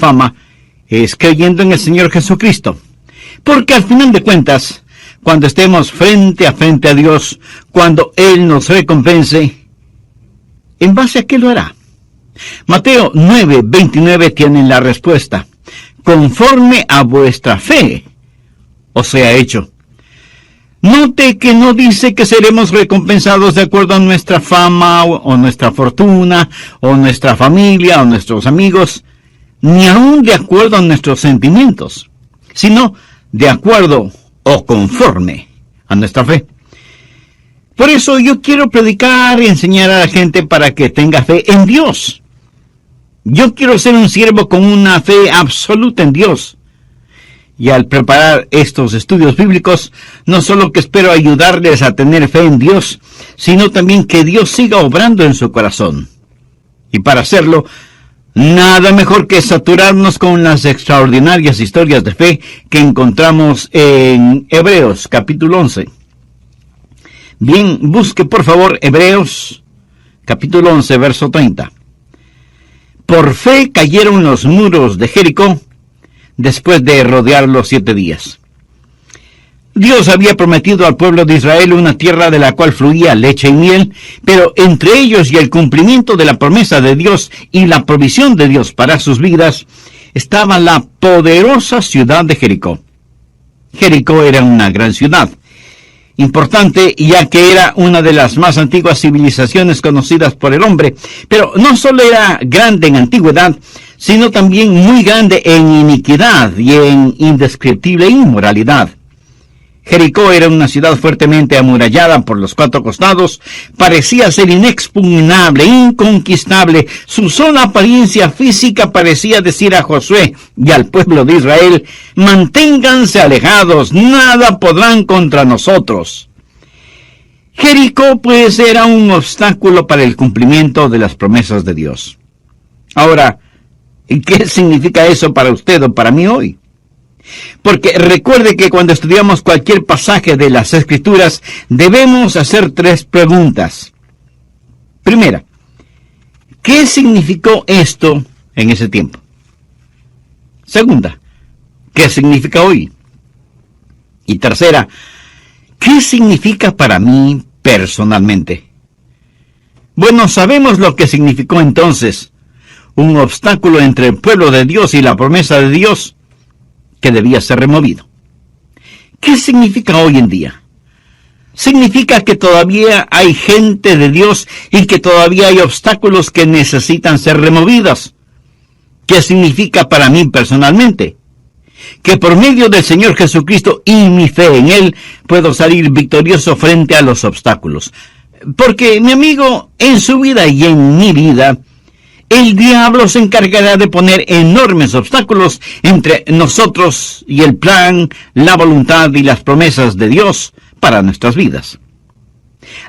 fama es creyendo en el Señor Jesucristo. Porque al final de cuentas, cuando estemos frente a Dios, cuando Él nos recompense, ¿en base a qué lo hará? Mateo 9:29 tiene la respuesta. Conforme a vuestra fe os sea hecho. Note que no dice que seremos recompensados de acuerdo a nuestra fama o nuestra fortuna o nuestra familia o nuestros amigos, ni aún de acuerdo a nuestros sentimientos, sino de acuerdo o conforme a nuestra fe. Por eso yo quiero predicar y enseñar a la gente para que tenga fe en Dios. Yo quiero ser un siervo con una fe absoluta en Dios. Y al preparar estos estudios bíblicos, no solo que espero ayudarles a tener fe en Dios, sino también que Dios siga obrando en su corazón. Y para hacerlo, nada mejor que saturarnos con las extraordinarias historias de fe que encontramos en Hebreos capítulo 11. Bien, busque por favor Hebreos capítulo 11, verso 30. Por fe cayeron los muros de Jericó después de rodearlos 7 días. Dios había prometido al pueblo de Israel una tierra de la cual fluía leche y miel, pero entre ellos y el cumplimiento de la promesa de Dios y la provisión de Dios para sus vidas, estaba la poderosa ciudad de Jericó. Jericó era una gran ciudad, importante ya que era una de las más antiguas civilizaciones conocidas por el hombre, pero no solo era grande en antigüedad, sino también muy grande en iniquidad y en indescriptible inmoralidad. Jericó era una ciudad fuertemente amurallada por los 4 costados, parecía ser inexpugnable, inconquistable. Su sola apariencia física parecía decir a Josué y al pueblo de Israel: manténganse alejados, nada podrán contra nosotros. Jericó, pues, era un obstáculo para el cumplimiento de las promesas de Dios. Ahora, ¿qué significa eso para usted o para mí hoy? Porque recuerde que cuando estudiamos cualquier pasaje de las Escrituras, debemos hacer 3 preguntas. Primera, ¿qué significó esto en ese tiempo? Segunda, ¿qué significa hoy? Y tercera, ¿qué significa para mí personalmente? Bueno, sabemos lo que significó entonces. Un obstáculo entre el pueblo de Dios y la promesa de Dios que debía ser removido. ¿Qué significa hoy en día? Significa que todavía hay gente de Dios y que todavía hay obstáculos que necesitan ser removidos. ¿Qué significa para mí personalmente? Que por medio del Señor Jesucristo y mi fe en Él puedo salir victorioso frente a los obstáculos. Porque, mi amigo, en su vida y en mi vida, el diablo se encargará de poner enormes obstáculos entre nosotros y el plan, la voluntad y las promesas de Dios para nuestras vidas.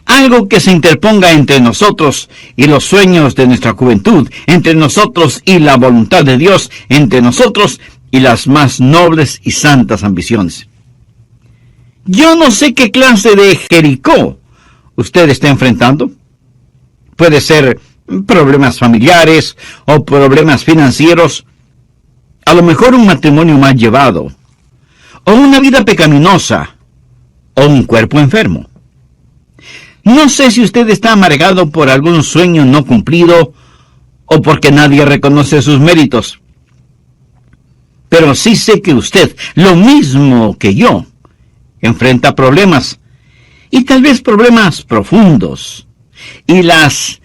Algo que se interponga entre nosotros y los sueños de nuestra juventud, entre nosotros y la voluntad de Dios, entre nosotros y las más nobles y santas ambiciones. Yo no sé qué clase de Jericó usted está enfrentando. Puede ser problemas familiares o problemas financieros, a lo mejor un matrimonio mal llevado, o una vida pecaminosa, o un cuerpo enfermo. No sé si usted está amargado por algún sueño no cumplido o porque nadie reconoce sus méritos. Pero sí sé que usted, lo mismo que yo, enfrenta problemas, y tal vez problemas profundos, y las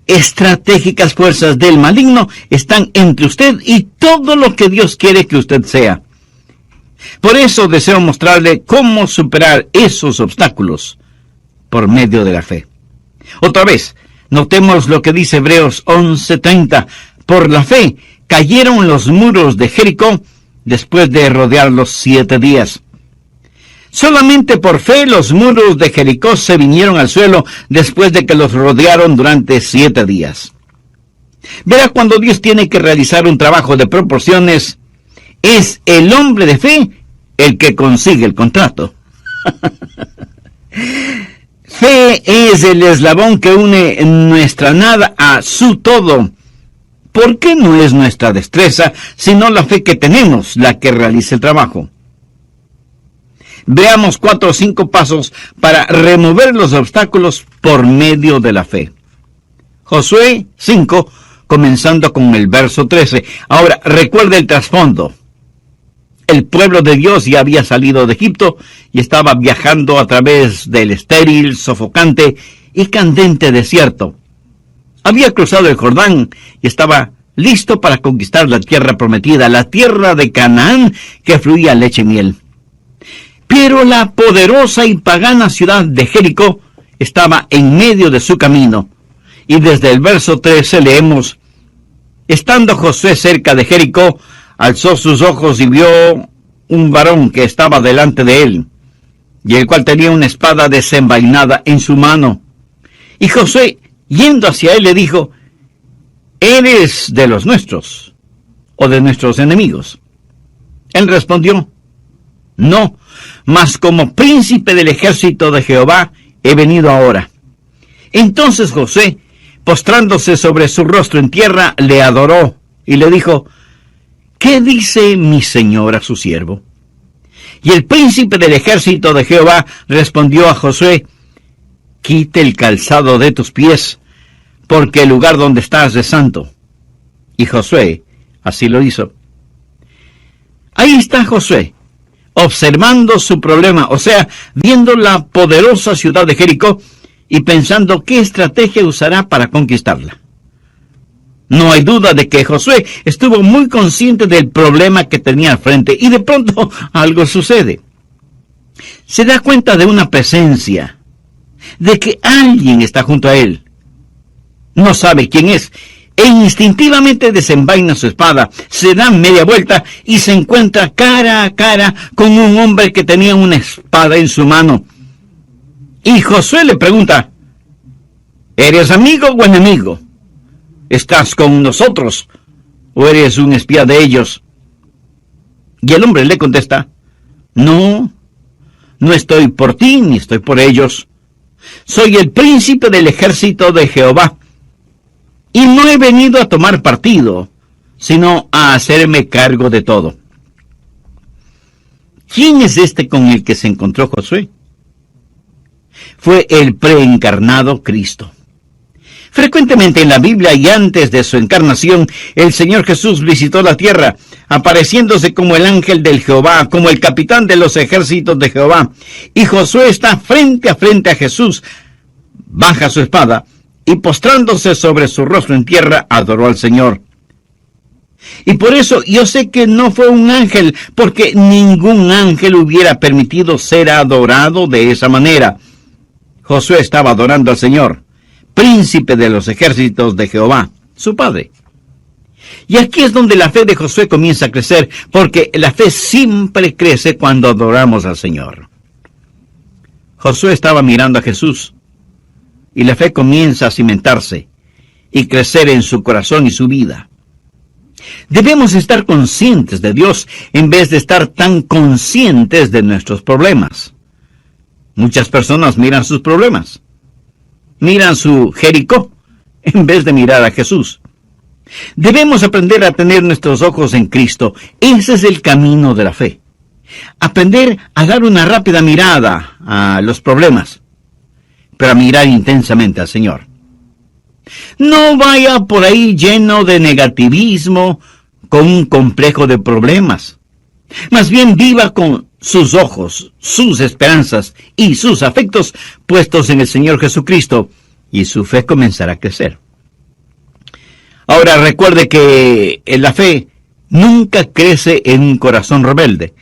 estratégicas fuerzas del maligno están entre usted y todo lo que Dios quiere que usted sea. Por eso deseo mostrarle cómo superar esos obstáculos por medio de la fe. Otra vez, notemos lo que dice Hebreos 11:30. Por la fe cayeron los muros de Jericó después de rodearlos 7 días. Solamente por fe los muros de Jericó se vinieron al suelo después de que los rodearon durante 7 días. Verá, cuando Dios tiene que realizar un trabajo de proporciones, es el hombre de fe el que consigue el contrato. Fe es el eslabón que une nuestra nada a su todo. porque no es nuestra destreza, sino la fe que tenemos la que realiza el trabajo. Veamos 4 o 5 pasos para remover los obstáculos por medio de la fe. Josué 5, comenzando con el verso 13. Ahora, recuerde el trasfondo. El pueblo de Dios ya había salido de Egipto y estaba viajando a través del estéril, sofocante y candente desierto. Había cruzado el Jordán y estaba listo para conquistar la tierra prometida, la tierra de Canaán que fluía leche y miel. Pero la poderosa y pagana ciudad de Jericó estaba en medio de su camino. Y desde el verso 13 leemos: estando Josué cerca de Jericó, alzó sus ojos y vio un varón que estaba delante de él, y el cual tenía una espada desenvainada en su mano. Y Josué, yendo hacia él, le dijo: ¿eres de los nuestros o de nuestros enemigos? Él respondió: no, mas como príncipe del ejército de Jehová he venido ahora. Entonces Josué, postrándose sobre su rostro en tierra, le adoró y le dijo: ¿qué dice mi señor a su siervo? Y el príncipe del ejército de Jehová respondió a Josué: quite el calzado de tus pies, porque el lugar donde estás es santo. Y Josué así lo hizo. Ahí está Josué, observando su problema, o sea, viendo la poderosa ciudad de Jericó y pensando qué estrategia usará para conquistarla. No hay duda de que Josué estuvo muy consciente del problema que tenía al frente y de pronto algo sucede. Se da cuenta de una presencia, de que alguien está junto a él. No sabe quién es e instintivamente desenvaina su espada, se da media vuelta y se encuentra cara a cara con un hombre que tenía una espada en su mano. Y Josué le pregunta: ¿eres amigo o enemigo? ¿Estás con nosotros o eres un espía de ellos? Y el hombre le contesta: no estoy por ti ni estoy por ellos. Soy el príncipe del ejército de Jehová, y no he venido a tomar partido, sino a hacerme cargo de todo. ¿Quién es este con el que se encontró Josué? Fue el preencarnado Cristo. Frecuentemente en la Biblia y antes de su encarnación, el Señor Jesús visitó la tierra, apareciéndose como el ángel del Jehová, como el capitán de los ejércitos de Jehová. Y Josué está frente a Jesús, baja su espada y postrándose sobre su rostro en tierra, adoró al Señor. Y por eso yo sé que no fue un ángel, porque ningún ángel hubiera permitido ser adorado de esa manera. Josué estaba adorando al Señor, príncipe de los ejércitos de Jehová, su padre. Y aquí es donde la fe de Josué comienza a crecer, porque la fe siempre crece cuando adoramos al Señor. Josué estaba mirando a Jesús, y la fe comienza a cimentarse y crecer en su corazón y su vida. Debemos estar conscientes de Dios en vez de estar tan conscientes de nuestros problemas. Muchas personas miran sus problemas, miran su Jericó, en vez de mirar a Jesús. Debemos aprender a tener nuestros ojos en Cristo. Ese es el camino de la fe. Aprender a dar una rápida mirada a los problemas, pero a mirar intensamente al Señor. No vaya por ahí lleno de negativismo, con un complejo de problemas. Más bien viva con sus ojos, sus esperanzas y sus afectos puestos en el Señor Jesucristo, y su fe comenzará a crecer. Ahora recuerde que la fe nunca crece en un corazón rebelde.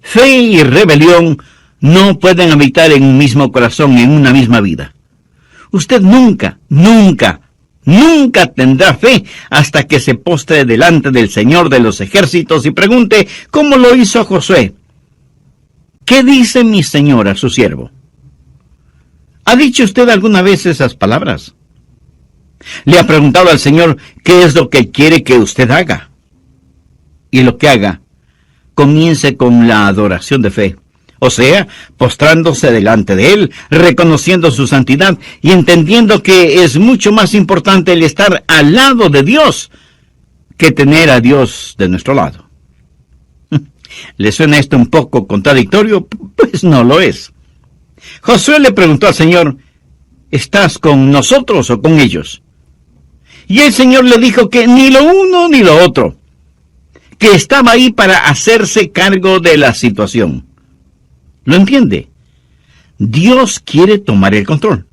Fe y rebelión no pueden habitar en un mismo corazón, en una misma vida. Usted nunca tendrá fe hasta que se postre delante del Señor de los ejércitos y pregunte, ¿cómo lo hizo Josué? ¿Qué dice mi Señor a su siervo? ¿Ha dicho usted alguna vez esas palabras? ¿Le ha preguntado al Señor qué es lo que quiere que usted haga? Y lo que haga, comience con la adoración de fe, O sea, postrándose delante de Él, reconociendo su santidad y entendiendo que es mucho más importante el estar al lado de Dios que tener a Dios de nuestro lado. ¿Le suena esto un poco contradictorio? Pues no lo es. Josué le preguntó al Señor, ¿estás con nosotros o con ellos? Y el Señor le dijo que ni lo uno ni lo otro, que estaba ahí para hacerse cargo de la situación. ¿Lo entiende? Dios quiere tomar el control.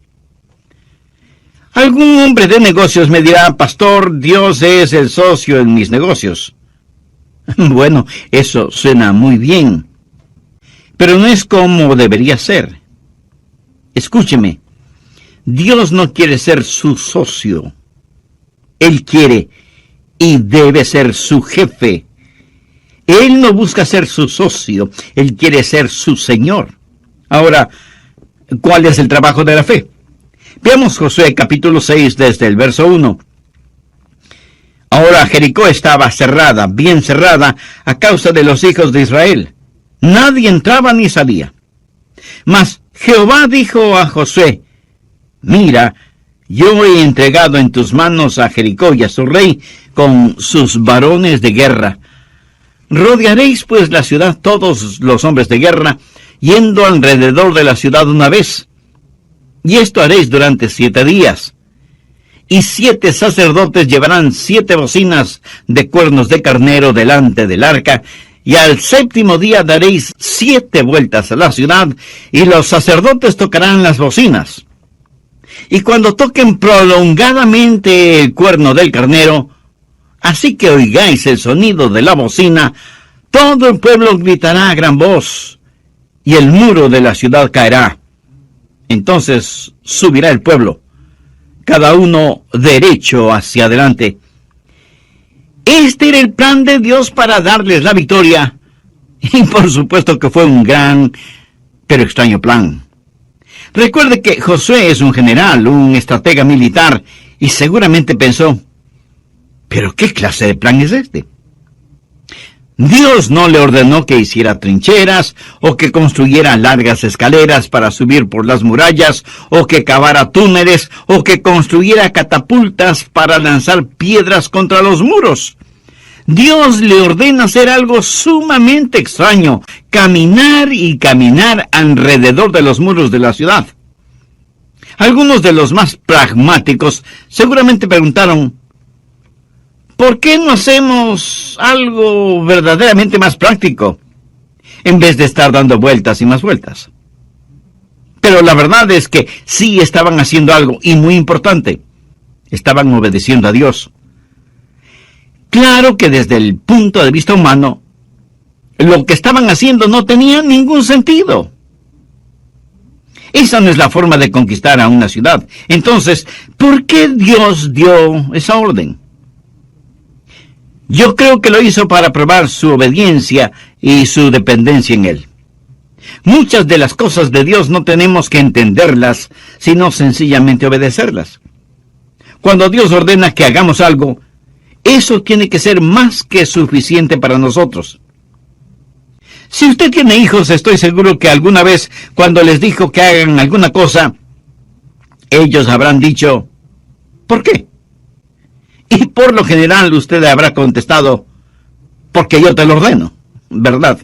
Algún hombre de negocios me dirá, pastor, Dios es el socio en mis negocios. Bueno, eso suena muy bien, pero no es como debería ser. Escúcheme, Dios no quiere ser su socio. Él quiere y debe ser su jefe. Él no busca ser su socio, Él quiere ser su Señor. Ahora, ¿cuál es el trabajo de la fe? Veamos Josué capítulo 6 desde el verso 1. Ahora Jericó estaba cerrada, bien cerrada, a causa de los hijos de Israel. Nadie entraba ni salía. Mas Jehová dijo a Josué, mira, yo he entregado en tus manos a Jericó y a su rey con sus varones de guerra. Rodearéis pues la ciudad todos los hombres de guerra, yendo alrededor de la ciudad una vez. Y esto haréis durante 7 días. Y 7 sacerdotes llevarán 7 bocinas de cuernos de carnero delante del arca, y al 7º día daréis 7 vueltas a la ciudad, y los sacerdotes tocarán las bocinas. Y cuando toquen prolongadamente el cuerno del carnero, así que oigáis el sonido de la bocina, todo el pueblo gritará a gran voz, y el muro de la ciudad caerá. Entonces subirá el pueblo, cada uno derecho hacia adelante. Este era el plan de Dios para darles la victoria, y por supuesto que fue un gran, pero extraño plan. Recuerde que Josué es un general, un estratega militar, y seguramente pensó, ¿pero qué clase de plan es este? Dios no le ordenó que hiciera trincheras, o que construyera largas escaleras para subir por las murallas, o que cavara túneles, o que construyera catapultas para lanzar piedras contra los muros. Dios le ordena hacer algo sumamente extraño, caminar y caminar alrededor de los muros de la ciudad. Algunos de los más pragmáticos seguramente preguntaron, ¿por qué no hacemos algo verdaderamente más práctico, en vez de estar dando vueltas y más vueltas? Pero la verdad es que sí estaban haciendo algo, y muy importante, estaban obedeciendo a Dios. Claro que desde el punto de vista humano, lo que estaban haciendo no tenía ningún sentido. Esa no es la forma de conquistar a una ciudad. Entonces, ¿por qué Dios dio esa orden? Yo creo que lo hizo para probar su obediencia y su dependencia en Él. Muchas de las cosas de Dios no tenemos que entenderlas, sino sencillamente obedecerlas. Cuando Dios ordena que hagamos algo, eso tiene que ser más que suficiente para nosotros. Si usted tiene hijos, estoy seguro que alguna vez, cuando les dijo que hagan alguna cosa, ellos habrán dicho, ¿por qué? Y por lo general usted habrá contestado, porque yo te lo ordeno, ¿verdad?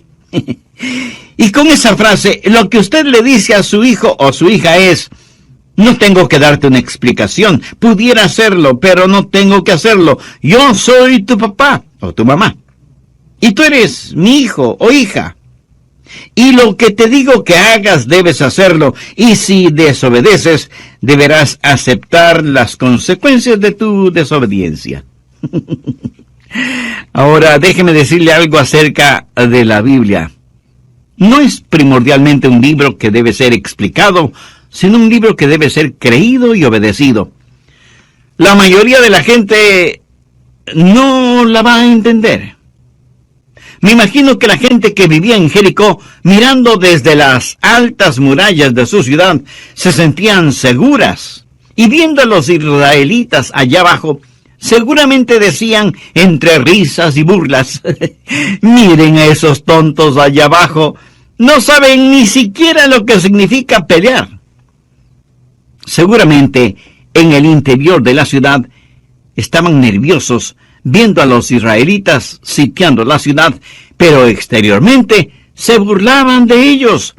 Y con esa frase, lo que usted le dice a su hijo o su hija es, no tengo que darte una explicación, pudiera hacerlo, pero no tengo que hacerlo. Yo soy tu papá o tu mamá, y tú eres mi hijo o hija. Y lo que te digo que hagas debes hacerlo, y si desobedeces, deberás aceptar las consecuencias de tu desobediencia. Ahora, déjeme decirle algo acerca de la Biblia. No es primordialmente un libro que debe ser explicado, sino un libro que debe ser creído y obedecido. La mayoría de la gente no la va a entender. Me imagino que la gente que vivía en Jericó, mirando desde las altas murallas de su ciudad, se sentían seguras. Y viendo a los israelitas allá abajo, seguramente decían entre risas y burlas, miren a esos tontos allá abajo, No saben ni siquiera lo que significa pelear. Seguramente en el interior de la ciudad estaban nerviosos viendo a los israelitas sitiando la ciudad, pero exteriormente se burlaban de ellos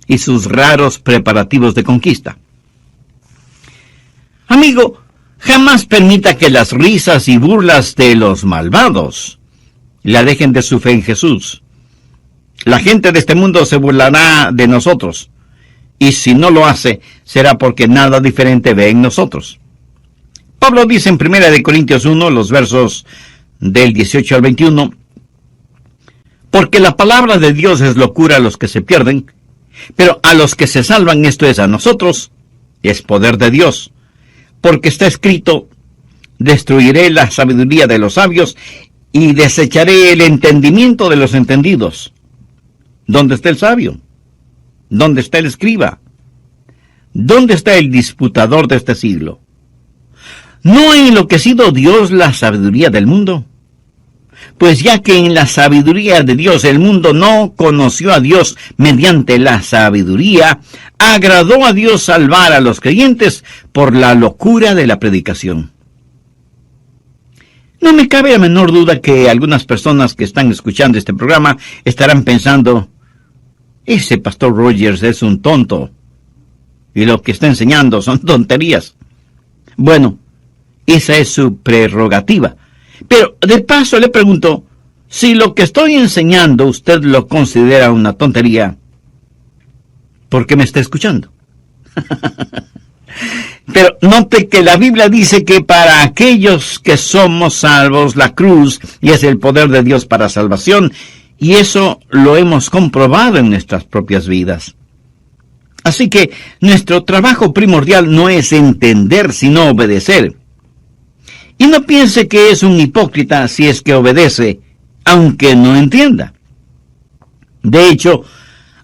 y sus raros preparativos de conquista. Amigo, jamás permita que las risas y burlas de los malvados le alejen de su fe en Jesús. La gente de este mundo se burlará de nosotros, y si no lo hace, será porque nada diferente ve en nosotros. Pablo dice en 1 Corintios 1, los versos del 18 al 21, porque la palabra de Dios es locura a los que se pierden, pero a los que se salvan, esto es a nosotros, es poder de Dios. Porque está escrito, destruiré la sabiduría de los sabios y desecharé el entendimiento de los entendidos. ¿Dónde está el sabio? ¿Dónde está el escriba? ¿Dónde está el disputador de este siglo? ¿No ha enloquecido Dios la sabiduría del mundo? Pues ya que en la sabiduría de Dios el mundo no conoció a Dios mediante la sabiduría, agradó a Dios salvar a los creyentes por la locura de la predicación. No me cabe la menor duda que algunas personas que están escuchando este programa estarán pensando, ese pastor Rogers es un tonto, y lo que está enseñando son tonterías. Bueno, esa es su prerrogativa. Pero de paso le pregunto, si lo que estoy enseñando usted lo considera una tontería, ¿por qué me está escuchando? Pero note que la Biblia dice que para aquellos que somos salvos, la cruz y es el poder de Dios para salvación, y eso lo hemos comprobado en nuestras propias vidas. Así que nuestro trabajo primordial no es entender, sino obedecer. Y no piense que es un hipócrita si es que obedece, aunque no entienda. De hecho,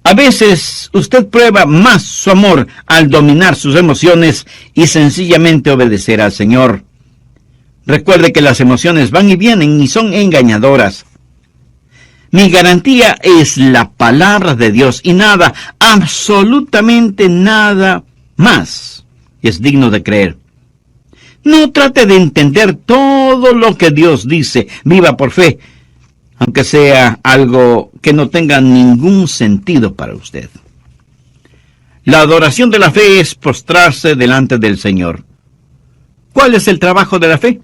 a veces usted prueba más su amor al dominar sus emociones y sencillamente obedecer al Señor. Recuerde que las emociones van y vienen y son engañadoras. Mi garantía es la palabra de Dios y nada, absolutamente nada más es digno de creer. No trate de entender todo lo que Dios dice. Viva por fe, aunque sea algo que no tenga ningún sentido para usted. La adoración de la fe es postrarse delante del Señor. ¿Cuál es el trabajo de la fe?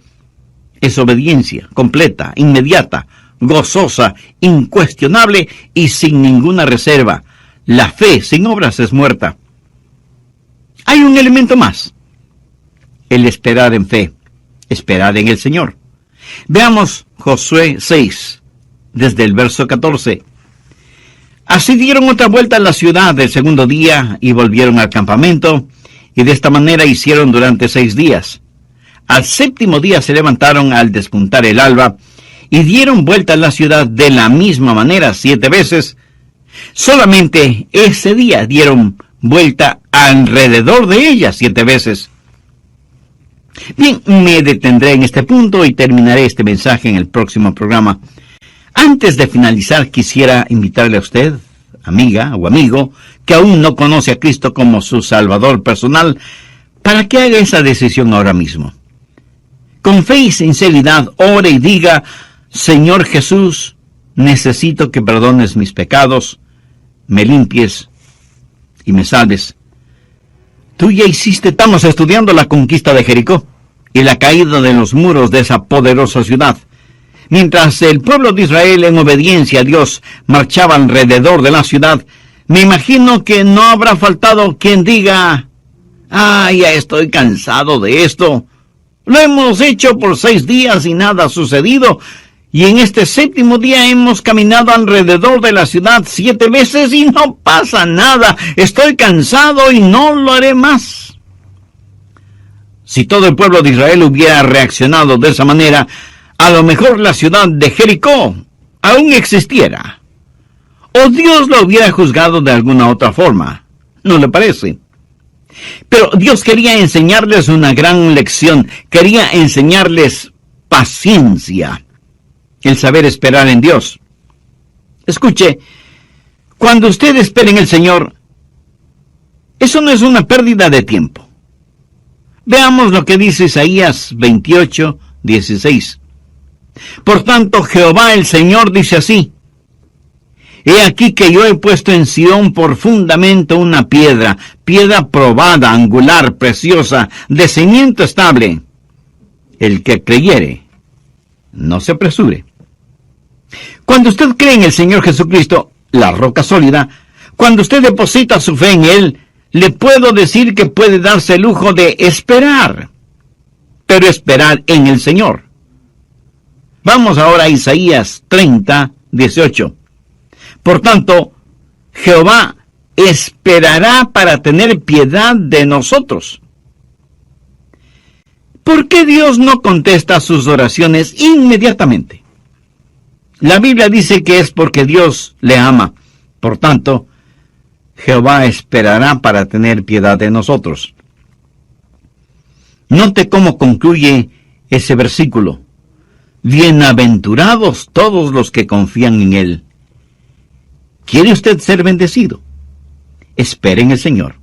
Es obediencia completa, inmediata, gozosa, incuestionable y sin ninguna reserva. La fe sin obras es muerta. Hay un elemento más. El esperar en fe, esperar en el Señor. Veamos Josué 6, desde el verso 14. Así dieron otra vuelta a la ciudad el segundo día y volvieron al campamento, y de esta manera hicieron durante 6 días. Al séptimo día se levantaron al despuntar el alba, y dieron vuelta a la ciudad de la misma manera 7 veces. Solamente ese día dieron vuelta alrededor de ella 7 veces. Bien, me detendré en este punto y terminaré este mensaje en el próximo programa. Antes de finalizar, quisiera invitarle a usted, amiga o amigo, que aún no conoce a Cristo como su Salvador personal, para que haga esa decisión ahora mismo. Con fe y sinceridad, ore y diga, Señor Jesús, necesito que perdones mis pecados, me limpies y me salves. Tú ya hiciste, estamos estudiando la conquista de Jericó y la caída de los muros de esa poderosa ciudad. Mientras el pueblo de Israel, en obediencia a Dios, marchaba alrededor de la ciudad, me imagino que no habrá faltado quien diga, ya estoy cansado de esto. Lo hemos hecho por 6 días y nada ha sucedido. Y en este 7º día hemos caminado alrededor de la ciudad 7 veces y no pasa nada. Estoy cansado y no lo haré más. Si todo el pueblo de Israel hubiera reaccionado de esa manera, a lo mejor la ciudad de Jericó aún existiera. O Dios lo hubiera juzgado de alguna otra forma. ¿No le parece? Pero Dios quería enseñarles una gran lección. Quería enseñarles paciencia. El saber esperar en Dios. Escuche, Cuando usted espera en el Señor, eso no es una pérdida de tiempo. Veamos lo que dice Isaías 28:16. Por tanto, Jehová el Señor dice así: He aquí que yo he puesto en Sión por fundamento una piedra probada, angular, preciosa, de cimiento estable. El que creyere, no se apresure. Cuando usted cree en el Señor Jesucristo, la roca sólida, cuando usted deposita su fe en Él, le puedo decir que puede darse el lujo de esperar, pero esperar en el Señor. Vamos ahora a Isaías 30:18. Por tanto, Jehová esperará para tener piedad de nosotros. ¿Por qué Dios no contesta sus oraciones inmediatamente? La Biblia dice que es porque Dios le ama. Por tanto, Jehová esperará para tener piedad de nosotros. Note cómo concluye ese versículo. Bienaventurados todos los que confían en Él. ¿Quiere usted ser bendecido? Espere en el Señor.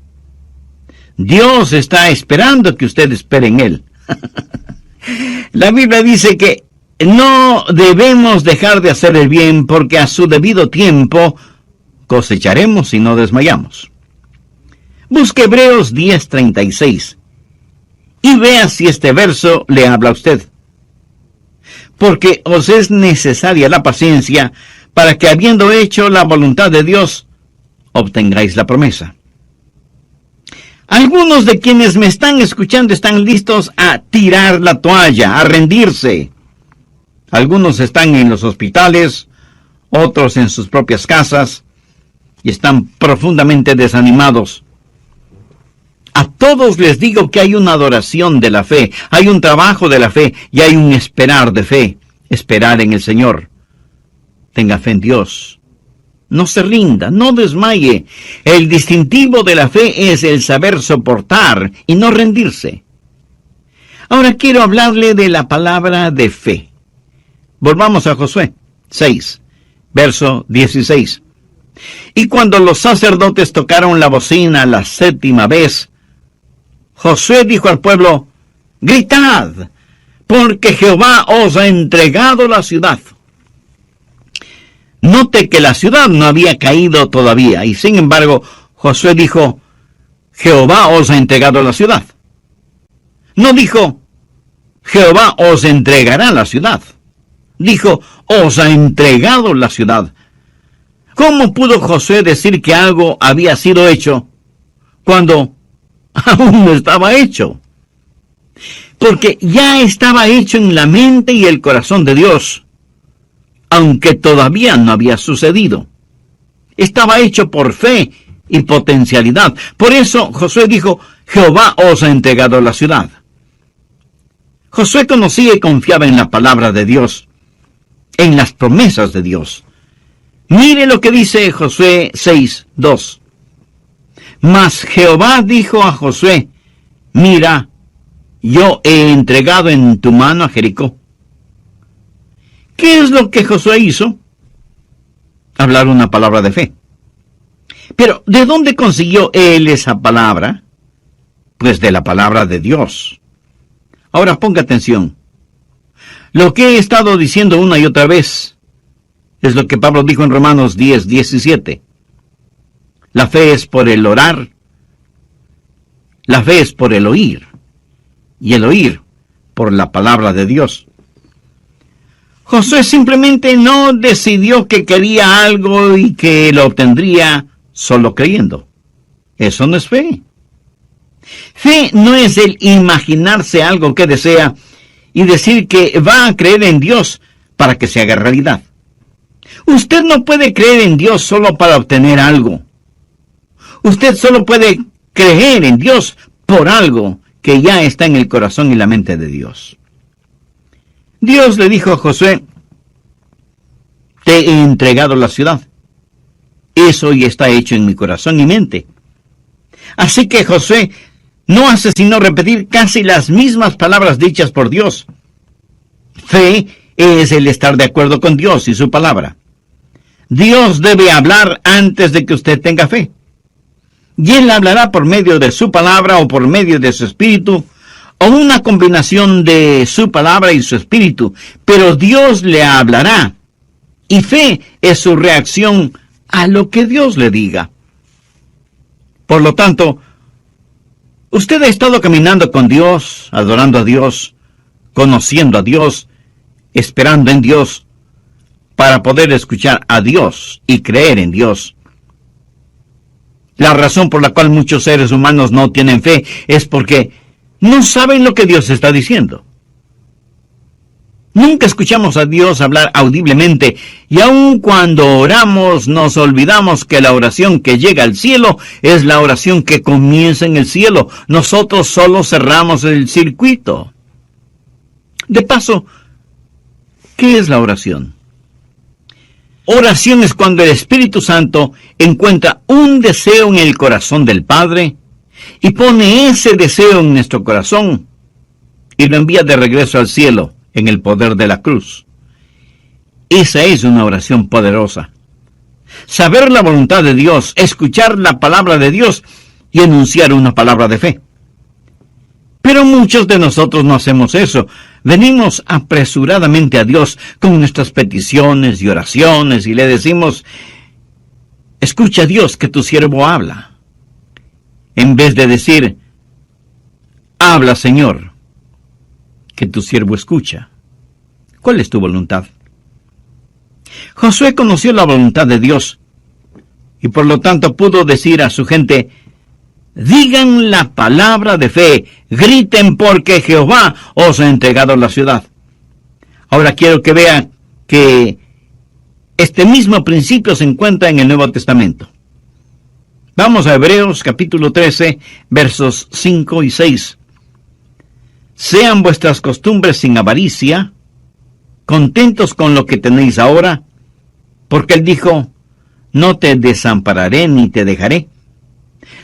Dios está esperando que usted espere en Él. La Biblia dice que no debemos dejar de hacer el bien, porque a su debido tiempo cosecharemos si no desmayamos. Busque Hebreos 10:36 y vea si este verso le habla a usted. Porque os es necesaria la paciencia, para que habiendo hecho la voluntad de Dios, obtengáis la promesa. Algunos de quienes me están escuchando están listos a tirar la toalla, a rendirse. Algunos están en los hospitales, otros en sus propias casas, y están profundamente desanimados. A todos les digo que hay una adoración de la fe, hay un trabajo de la fe, y hay un esperar de fe, esperar en el Señor. Tenga fe en Dios. No se rinda, no desmaye. El distintivo de la fe es el saber soportar y no rendirse. Ahora quiero hablarle de la palabra de fe. Volvamos a Josué 6, verso 16. Y cuando los sacerdotes tocaron la bocina la 7ª vez, Josué dijo al pueblo: gritad, porque Jehová os ha entregado la ciudad. Note que la ciudad no había caído todavía, y sin embargo, Josué dijo: Jehová os ha entregado la ciudad. No dijo: Jehová os entregará la ciudad. Dijo: os ha entregado la ciudad. ¿Cómo pudo Josué decir que algo había sido hecho cuando aún no estaba hecho? Porque ya estaba hecho en la mente y el corazón de Dios, aunque todavía no había sucedido. Estaba hecho por fe y potencialidad. Por eso Josué dijo: Jehová os ha entregado la ciudad. Josué conocía y confiaba en la palabra de Dios, en las promesas de Dios. Mire lo que dice Josué 6:2. Mas Jehová dijo a Josué: mira, yo he entregado en tu mano a Jericó. ¿Qué es lo que Josué hizo? Hablar una palabra de fe. Pero, ¿de dónde consiguió él esa palabra? Pues de la palabra de Dios. Ahora ponga atención. Lo que he estado diciendo una y otra vez es lo que Pablo dijo en Romanos 10:17. La fe es por el orar, la fe es por el oír, y el oír por la palabra de Dios. Josué simplemente no decidió que quería algo y que lo obtendría solo creyendo. Eso no es fe. Fe no es el imaginarse algo que desea y decir que va a creer en Dios para que se haga realidad. Usted no puede creer en Dios solo para obtener algo. Usted solo puede creer en Dios por algo que ya está en el corazón y la mente de Dios. Dios le dijo a Josué: te he entregado la ciudad. Eso ya está hecho en mi corazón y mente. Así que Josué no hace sino repetir casi las mismas palabras dichas por Dios. Fe es el estar de acuerdo con Dios y su palabra. Dios debe hablar antes de que usted tenga fe. Y Él hablará por medio de su palabra o por medio de su espíritu, o una combinación de su palabra y su espíritu. Pero Dios le hablará. Y fe es su reacción a lo que Dios le diga. Por lo tanto, usted ha estado caminando con Dios, adorando a Dios, conociendo a Dios, esperando en Dios, para poder escuchar a Dios y creer en Dios. La razón por la cual muchos seres humanos no tienen fe es porque no saben lo que Dios está diciendo. Nunca escuchamos a Dios hablar audiblemente, y aun cuando oramos nos olvidamos que la oración que llega al cielo es la oración que comienza en el cielo. Nosotros solo cerramos el circuito. De paso, ¿qué es la oración? Oración es cuando el Espíritu Santo encuentra un deseo en el corazón del Padre y pone ese deseo en nuestro corazón y lo envía de regreso al cielo en el poder de la cruz. Esa es una oración poderosa. Saber la voluntad de Dios, escuchar la palabra de Dios y enunciar una palabra de fe. Pero muchos de nosotros no hacemos eso. Venimos apresuradamente a Dios con nuestras peticiones y oraciones y le decimos: escucha, Dios, que tu siervo habla. En vez de decir: habla, Señor, que tu siervo escucha. ¿Cuál es tu voluntad? Josué conoció la voluntad de Dios y por lo tanto pudo decir a su gente: digan la palabra de fe, griten porque Jehová os ha entregado la ciudad. Ahora quiero que vean que este mismo principio se encuentra en el Nuevo Testamento. Vamos a Hebreos capítulo 13, versos 5 y 6. Sean vuestras costumbres sin avaricia, contentos con lo que tenéis ahora, porque Él dijo: no te desampararé ni te dejaré.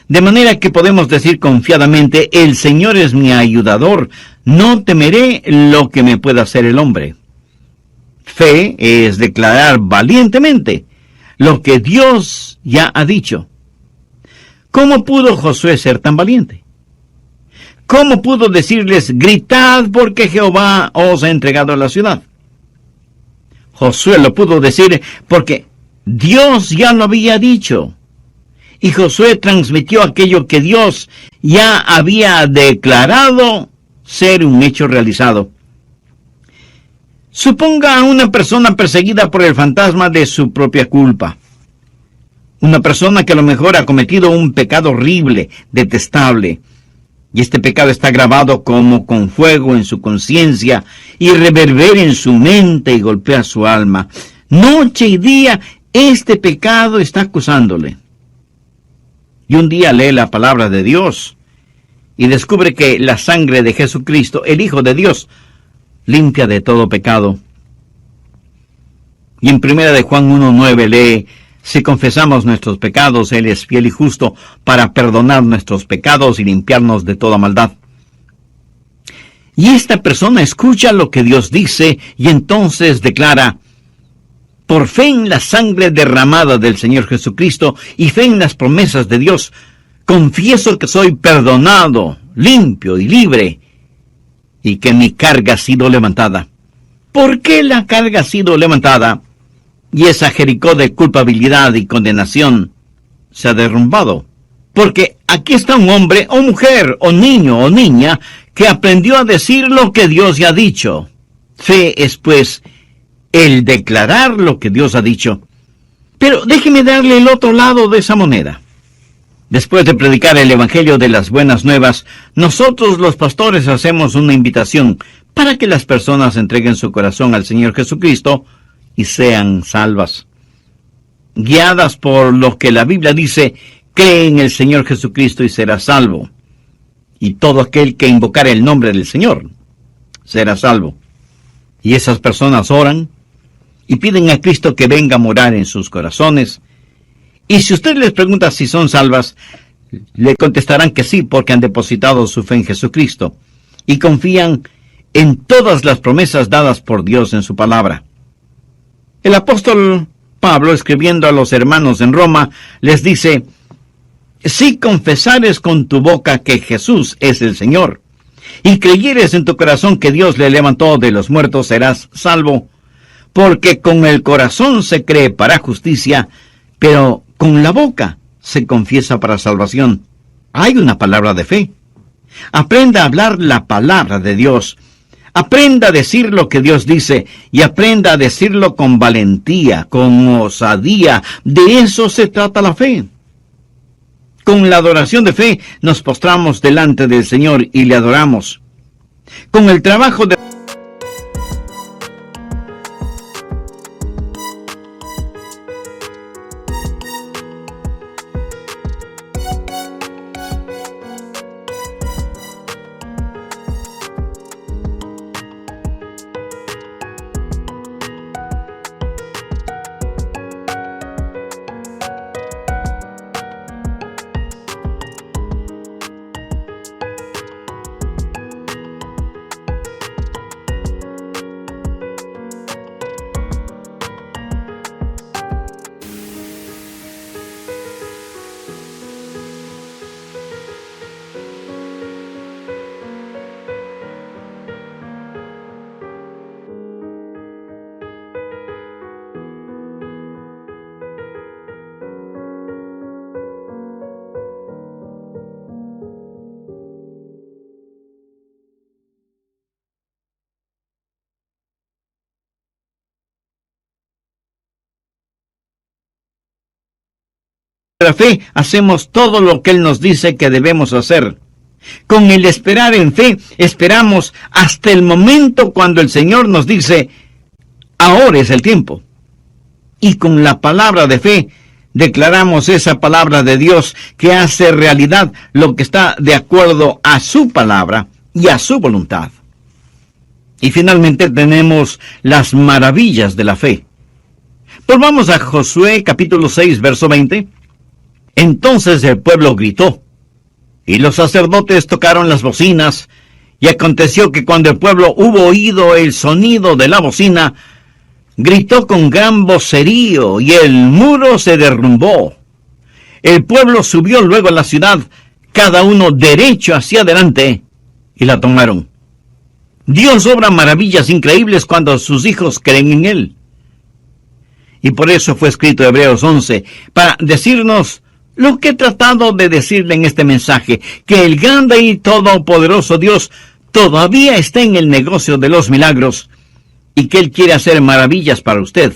De manera que podemos decir confiadamente: el Señor es mi ayudador, no temeré lo que me pueda hacer el hombre. Fe es declarar valientemente lo que Dios ya ha dicho. ¿Cómo pudo Josué ser tan valiente? ¿Cómo pudo decirles: gritad porque Jehová os ha entregado la ciudad? Josué lo pudo decir porque Dios ya lo había dicho. Y Josué transmitió aquello que Dios ya había declarado ser un hecho realizado. Suponga a una persona perseguida por el fantasma de su propia culpa. Una persona que a lo mejor ha cometido un pecado horrible, detestable. Y este pecado está grabado como con fuego en su conciencia y reverbera en su mente y golpea su alma. Noche y día este pecado está acusándole. Y un día lee la palabra de Dios y descubre que la sangre de Jesucristo, el Hijo de Dios, limpia de todo pecado. Y en 1 de Juan 1:9 lee: si confesamos nuestros pecados, Él es fiel y justo para perdonar nuestros pecados y limpiarnos de toda maldad. Y esta persona escucha lo que Dios dice y entonces declara: por fe en la sangre derramada del Señor Jesucristo y fe en las promesas de Dios, confieso que soy perdonado, limpio y libre, y que mi carga ha sido levantada. ¿Por qué la carga ha sido levantada? Y esa Jericó de culpabilidad y condenación se ha derrumbado. Porque aquí está un hombre o mujer o niño o niña que aprendió a decir lo que Dios ya ha dicho. Fe es pues el declarar lo que Dios ha dicho. Pero déjeme darle el otro lado de esa moneda. Después de predicar el Evangelio de las Buenas Nuevas, nosotros los pastores hacemos una invitación para que las personas entreguen su corazón al Señor Jesucristo y sean salvas. Guiadas por lo que la Biblia dice: cree en el Señor Jesucristo y será salvo. Y todo aquel que invocare el nombre del Señor será salvo. Y esas personas oran y piden a Cristo que venga a morar en sus corazones. Y si usted les pregunta si son salvas, le contestarán que sí, porque han depositado su fe en Jesucristo y confían en todas las promesas dadas por Dios en su palabra. El apóstol Pablo, escribiendo a los hermanos en Roma, les dice: si confesares con tu boca que Jesús es el Señor, y creyeres en tu corazón que Dios le levantó de los muertos, serás salvo. Porque con el corazón se cree para justicia, pero con la boca se confiesa para salvación. Hay una palabra de fe. Aprenda a hablar la palabra de Dios. Aprenda a decir lo que Dios dice, y aprenda a decirlo con valentía, con osadía. De eso se trata la fe. Con la adoración de fe nos postramos delante del Señor y le adoramos. Con el trabajo de la fe hacemos todo lo que Él nos dice que debemos hacer. Con el esperar en fe, esperamos hasta el momento cuando el Señor nos dice: ahora es el tiempo. Y con la palabra de fe, declaramos esa palabra de Dios que hace realidad lo que está de acuerdo a su palabra y a su voluntad. Y finalmente tenemos las maravillas de la fe. Volvamos a Josué capítulo 6, verso 20. Entonces el pueblo gritó, y los sacerdotes tocaron las bocinas, y aconteció que cuando el pueblo hubo oído el sonido de la bocina, gritó con gran vocerío, y el muro se derrumbó. El pueblo subió luego a la ciudad, cada uno derecho hacia adelante, y la tomaron. Dios obra maravillas increíbles cuando sus hijos creen en Él. Y por eso fue escrito Hebreos 11, para decirnos lo que he tratado de decirle en este mensaje, que el grande y todopoderoso Dios todavía está en el negocio de los milagros, y que Él quiere hacer maravillas para usted,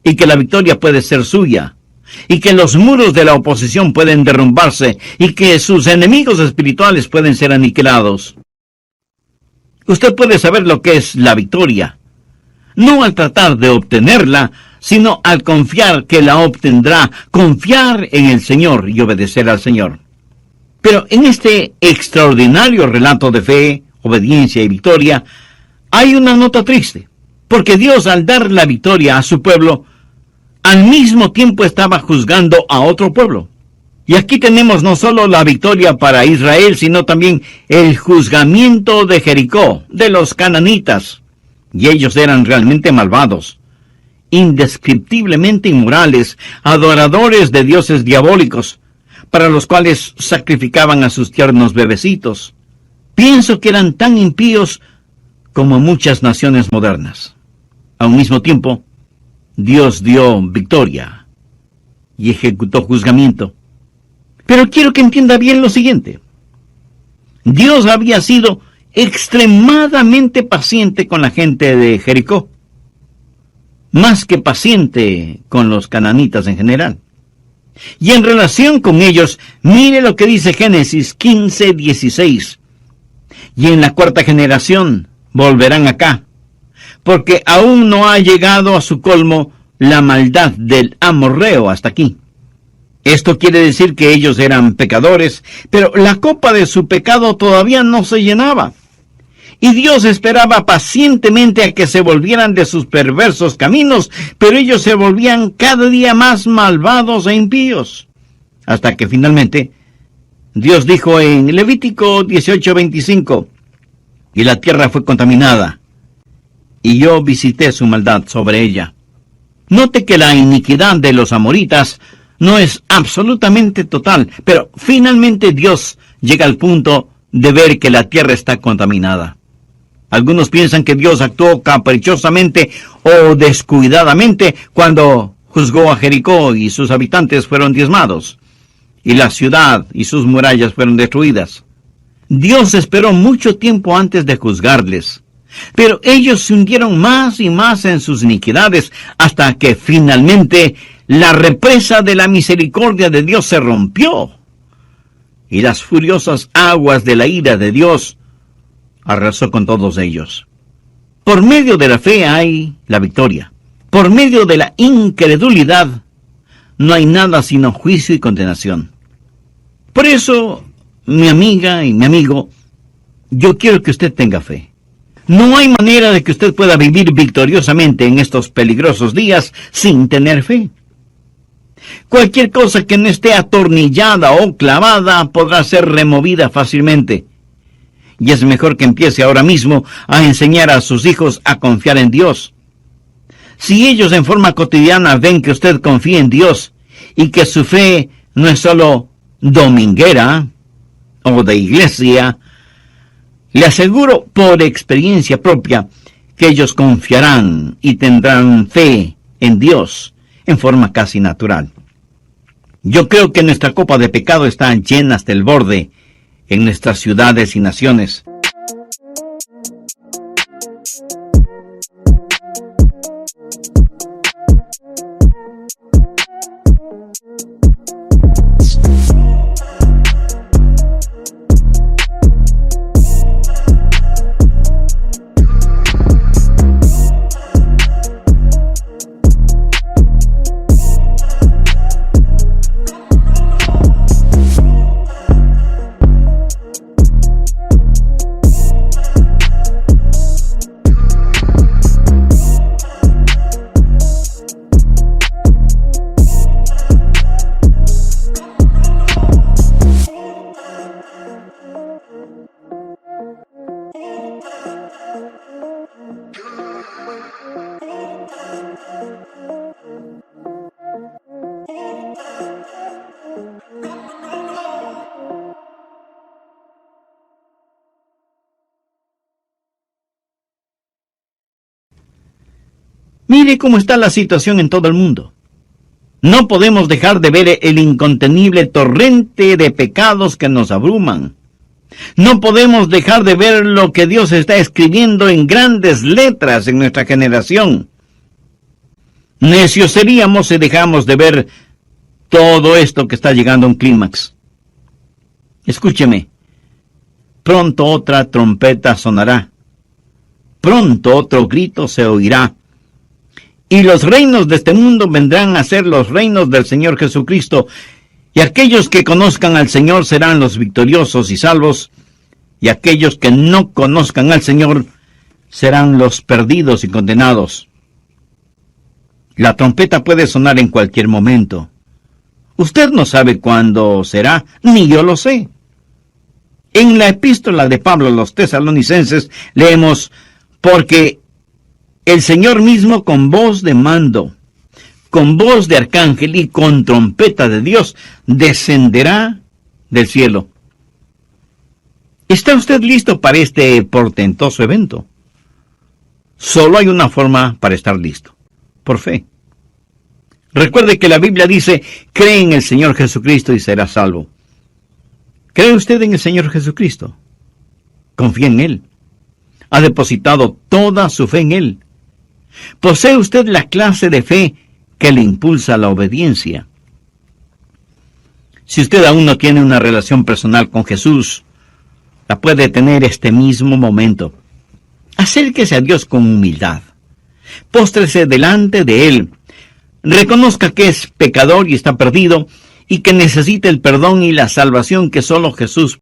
y que la victoria puede ser suya, y que los muros de la oposición pueden derrumbarse, y que sus enemigos espirituales pueden ser aniquilados. Usted puede saber lo que es la victoria, no al tratar de obtenerla, sino al confiar que la obtendrá, confiar en el Señor y obedecer al Señor. Pero en este extraordinario relato de fe, obediencia y victoria, hay una nota triste, porque Dios, al dar la victoria a su pueblo, al mismo tiempo estaba juzgando a otro pueblo. Y aquí tenemos no solo la victoria para Israel, sino también el juzgamiento de Jericó, de los cananitas. Y ellos eran realmente malvados, indescriptiblemente inmorales, adoradores de dioses diabólicos, para los cuales sacrificaban a sus tiernos bebecitos. Pienso que eran tan impíos como muchas naciones modernas. A un mismo tiempo, Dios dio victoria y ejecutó juzgamiento. Pero quiero que entienda bien lo siguiente. Dios había sido extremadamente paciente con la gente de Jericó, más que paciente con los cananitas en general. Y en relación con ellos, mire lo que dice Génesis 15:16. Y en la cuarta generación volverán acá, porque aún no ha llegado a su colmo la maldad del amorreo hasta aquí. Esto quiere decir que ellos eran pecadores, pero la copa de su pecado todavía no se llenaba. Y Dios esperaba pacientemente a que se volvieran de sus perversos caminos, pero ellos se volvían cada día más malvados e impíos. Hasta que finalmente Dios dijo en Levítico 18:25, y la tierra fue contaminada, y yo visité su maldad sobre ella. Note que la iniquidad de los amoritas no es absolutamente total, pero finalmente Dios llega al punto de ver que la tierra está contaminada. Algunos piensan que Dios actuó caprichosamente o descuidadamente cuando juzgó a Jericó y sus habitantes fueron diezmados, y la ciudad y sus murallas fueron destruidas. Dios esperó mucho tiempo antes de juzgarles, pero ellos se hundieron más y más en sus iniquidades hasta que finalmente la represa de la misericordia de Dios se rompió y las furiosas aguas de la ira de Dios arrasó con todos ellos. Por medio de la fe hay la victoria. Por medio de la incredulidad no hay nada sino juicio y condenación. Por eso, mi amiga y mi amigo, yo quiero que usted tenga fe. No hay manera de que usted pueda vivir victoriosamente en estos peligrosos días sin tener fe. Cualquier cosa que no esté atornillada o clavada podrá ser removida fácilmente. Y es mejor que empiece ahora mismo a enseñar a sus hijos a confiar en Dios. Si ellos en forma cotidiana ven que usted confía en Dios y que su fe no es solo dominguera o de iglesia, le aseguro por experiencia propia que ellos confiarán y tendrán fe en Dios en forma casi natural. Yo creo que nuestra copa de pecado está llena hasta el borde en nuestras ciudades y naciones. Mire cómo está la situación en todo el mundo. No podemos dejar de ver el incontenible torrente de pecados que nos abruman. No podemos dejar de ver lo que Dios está escribiendo en grandes letras en nuestra generación. Necios seríamos si dejamos de ver todo esto que está llegando a un clímax. Escúcheme. Pronto otra trompeta sonará. Pronto otro grito se oirá. Y los reinos de este mundo vendrán a ser los reinos del Señor Jesucristo, y aquellos que conozcan al Señor serán los victoriosos y salvos, y aquellos que no conozcan al Señor serán los perdidos y condenados. La trompeta puede sonar en cualquier momento. Usted no sabe cuándo será, ni yo lo sé. En la epístola de Pablo a los Tesalonicenses leemos, porque el Señor mismo con voz de mando, con voz de arcángel y con trompeta de Dios, descenderá del cielo. ¿Está usted listo para este portentoso evento? Solo hay una forma para estar listo: por fe. Recuerde que la Biblia dice, cree en el Señor Jesucristo y será salvo. ¿Cree usted en el Señor Jesucristo? ¿Confía en Él? ¿Ha depositado toda su fe en Él? ¿Posee usted la clase de fe que le impulsa a la obediencia? Si usted aún no tiene una relación personal con Jesús, la puede tener este mismo momento. Acérquese a Dios con humildad. Póstrese delante de Él. Reconozca que es pecador y está perdido, y que necesita el perdón y la salvación que solo Jesús